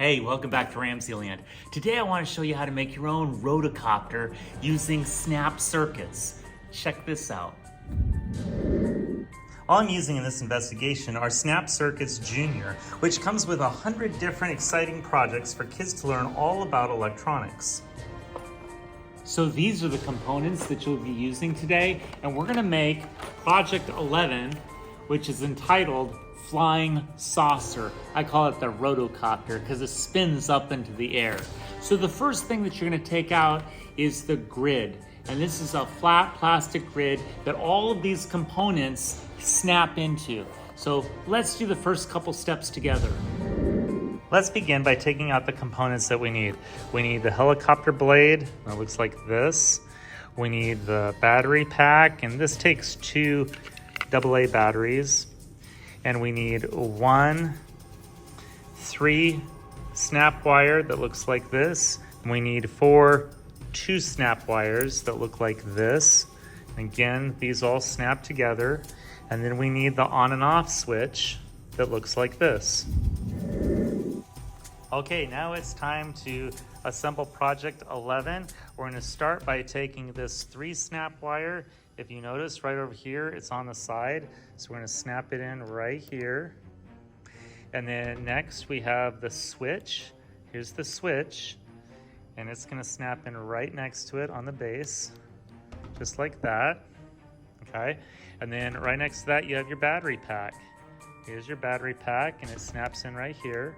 Hey, welcome back to RamZland. Today I want to show you how to make your own rotocopter using snap circuits. Check this out. All I'm using in this investigation are Snap Circuits Junior, which comes with 100 different exciting projects for kids to learn all about electronics. So these are the components that you'll be using today, and we're going to make Project 11, which is entitled Flying Saucer. I call it the rotocopter because it spins up into the air. So the first thing that you're going to take out is the grid. And this is a flat plastic grid that all of these components snap into. So let's do the first couple steps together. Let's begin by taking out the components that we need. We need the helicopter blade, that looks like this. We need the battery pack, and this takes 2 AA batteries. And we need 1 3 snap wire that looks like this. And we need 4 2 snap wires that look like this. Again, these all snap together. And then we need the on and off switch that looks like this. Okay, now it's time to assemble Project 11. We're going to start by taking this 3 snap wire. If you notice right over here, it's on the side. So we're going to snap it in right here. And then next we have the switch. Here's the switch. And it's going to snap in right next to it on the base, just like that. Okay. And then right next to that, you have your battery pack. Here's your battery pack, and it snaps in right here,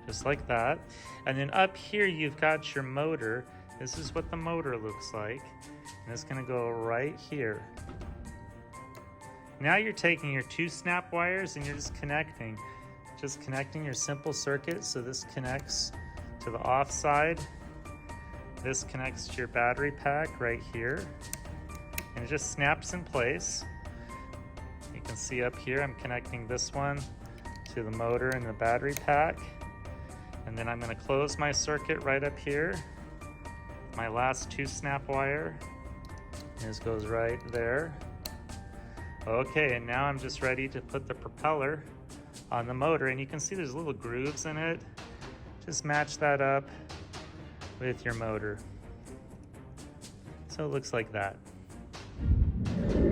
just like that. And then up here, you've got your motor. This is what the motor looks like. And it's going to go right here. Now you're taking your 2 snap wires and you're just connecting your simple circuit. So this connects to the off side. This connects to your battery pack right here. And it just snaps in place. You can see up here, I'm connecting this one to the motor and the battery pack. And then I'm going to close my circuit right up here. My last 2 snap wire. This goes right there. Okay, and now I'm just ready to put the propeller on the motor, and you can see there's little grooves in it. Just match that up with your motor. So it looks like that.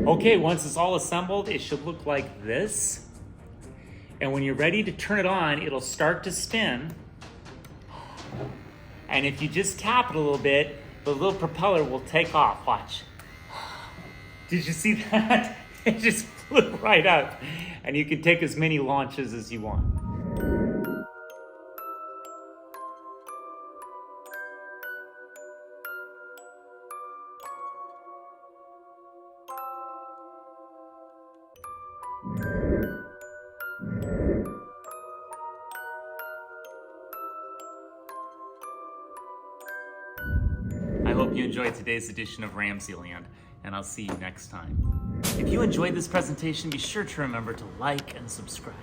Okay, once it's all assembled, it should look like this. And when you're ready to turn it on, it'll start to spin. And if you just tap it a little bit, the little propeller will take off. Watch. Did you see that? It just flew right up. And you can take as many launches as you want. I hope you enjoyed today's edition of RamZland, and I'll see you next time. If you enjoyed this presentation, be sure to remember to like and subscribe.